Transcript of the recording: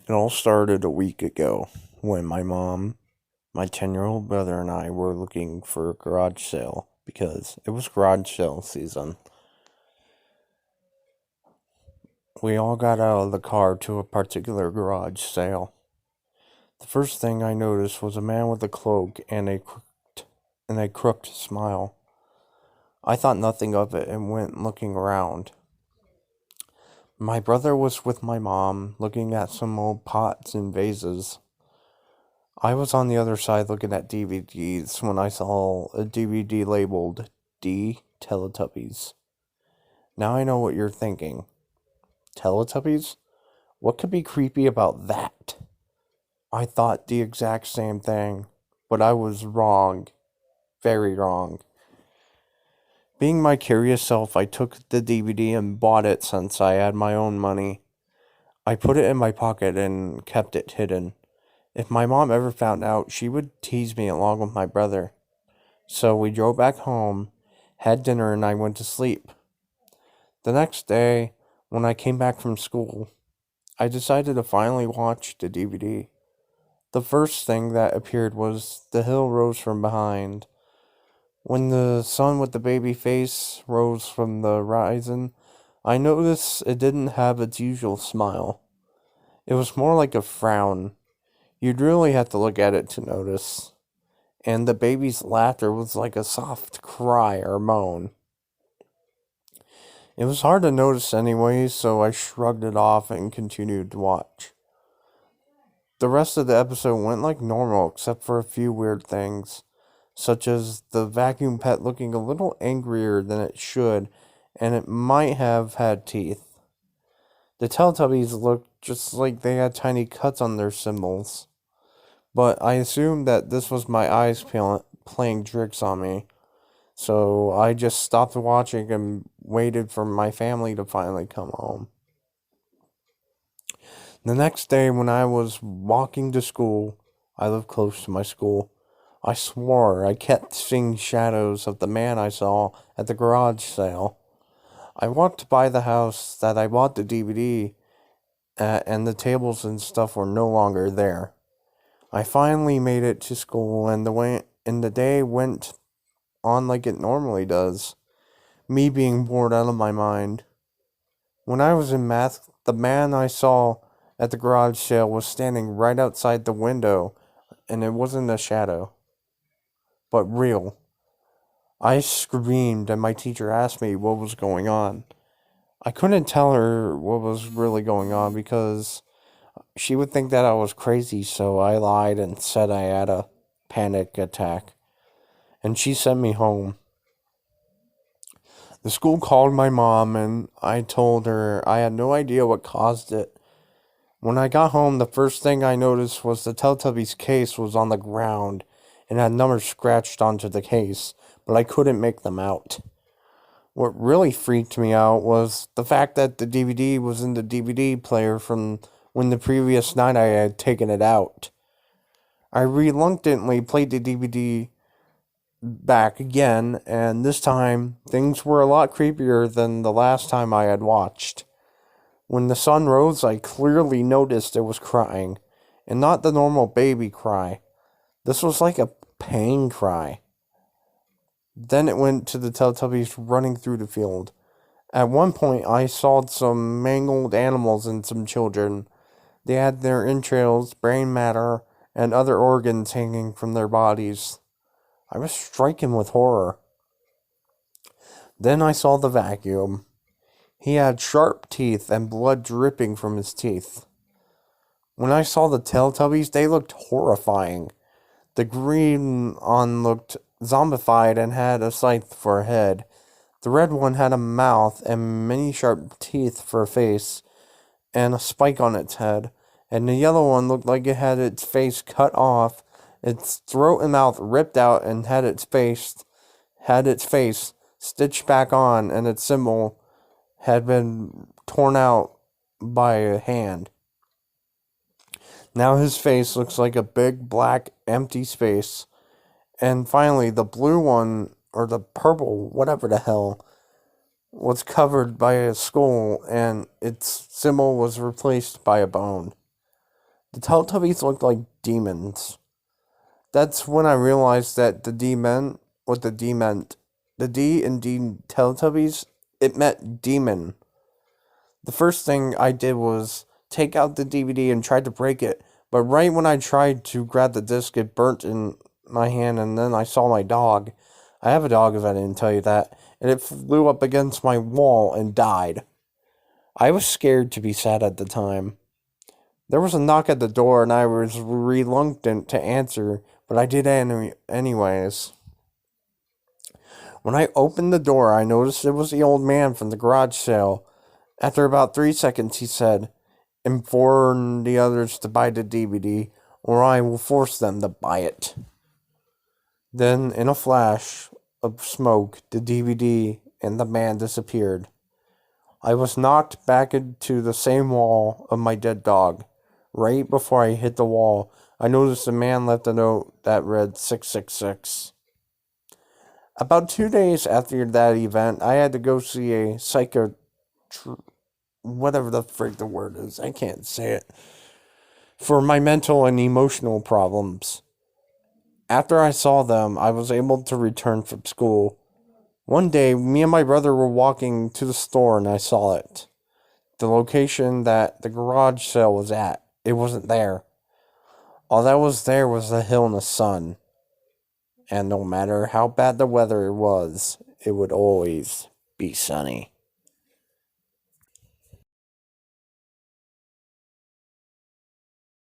It all started a week ago when my mom, my 10-year-old brother, and I were looking for a garage sale because it was garage sale season. We all got out of the car to a particular garage sale. The first thing I noticed was a man with a cloak and a crooked smile. I thought nothing of it and went looking around. My brother was with my mom, looking at some old pots and vases. I was on the other side looking at DVDs when I saw a DVD labeled D.Teletubbies. Now I know what you're thinking. Teletubbies? What could be creepy about that? I thought the exact same thing, but I was wrong. Very wrong. Being my curious self, I took the DVD and bought it since I had my own money. I put it in my pocket and kept it hidden. If my mom ever found out, she would tease me along with my brother. So we drove back home, had dinner, and I went to sleep. The next day, when I came back from school, I decided to finally watch the DVD. The first thing that appeared was The Hill Rose from Behind. When the sun with the baby face rose from the horizon, I noticed it didn't have its usual smile. It was more like a frown. You'd really have to look at it to notice. And the baby's laughter was like a soft cry or moan. It was hard to notice anyway, so I shrugged it off and continued to watch. The rest of the episode went like normal, except for a few weird things, such as the vacuum pet looking a little angrier than it should, and it might have had teeth. The Teletubbies looked just like they had tiny cuts on their symbols. But I assumed that this was my eyes playing tricks on me. So I just stopped watching and waited for my family to finally come home. The next day, when I was walking to school, I live close to my school, I swore I kept seeing shadows of the man I saw at the garage sale. I walked by the house that I bought the DVD at, and the tables and stuff were no longer there. I finally made it to school, and the day went on like it normally does, me being bored out of my mind. When I was in math, the man I saw at the garage sale was standing right outside the window, and it wasn't a shadow, but real. I screamed, and my teacher asked me what was going on. I couldn't tell her what was really going on because she would think that I was crazy, so I lied and said I had a panic attack, and she sent me home. The school called my mom, and I told her I had no idea what caused it. When I got home, the first thing I noticed was the Teletubbies case was on the ground and had numbers scratched onto the case, but I couldn't make them out. What really freaked me out was the fact that the DVD was in the DVD player from when the previous night I had taken it out. I reluctantly played the DVD back again, and this time things were a lot creepier than the last time I had watched. When the sun rose, I clearly noticed it was crying, and not the normal baby cry. This was like a pain cry. Then it went to the Teletubbies running through the field. At one point, I saw some mangled animals and some children. They had their entrails, brain matter, and other organs hanging from their bodies. I was stricken with horror. Then I saw the vacuum. He had sharp teeth and blood dripping from his teeth. When I saw the Teletubbies, they looked horrifying. The green one looked zombified and had a scythe for a head. The red one had a mouth and many sharp teeth for a face, and a spike on its head. And the yellow one looked like it had its face cut off, its throat and mouth ripped out, and had its face stitched back on, and its symbol had been torn out by a hand. Now his face looks like a big black empty space. And finally, the blue one, or the purple, whatever the hell, was covered by a skull, and its symbol was replaced by a bone. The Teletubbies looked like demons. That's when I realized that the D meant what the D meant. The D in Teletubbies, it meant demon. The first thing I did was take out the DVD and tried to break it, but right when I tried to grab the disc, it burnt in my hand, and then I saw my dog. I have a dog, if I didn't tell you that, and it flew up against my wall and died. I was scared to be sad at the time. There was a knock at the door, and I was reluctant to answer, but I did anyways. When I opened the door, I noticed it was the old man from the garage sale. After about 3 seconds, he said, "Inform the others to buy the DVD, or I will force them to buy it." Then, in a flash of smoke, the DVD and the man disappeared. I was knocked back into the same wall of my dead dog. Right before I hit the wall, I noticed the man left a note that read 666. About 2 days after that event, I had to go see a whatever the frick the word is, I can't say it, for my mental and emotional problems. After I saw them, I was able to return from school. One day, me and my brother were walking to the store and I saw it. The location that the garage sale was at, it wasn't there. All that was there was a hill and the sun. And no matter how bad the weather was, it would always be sunny.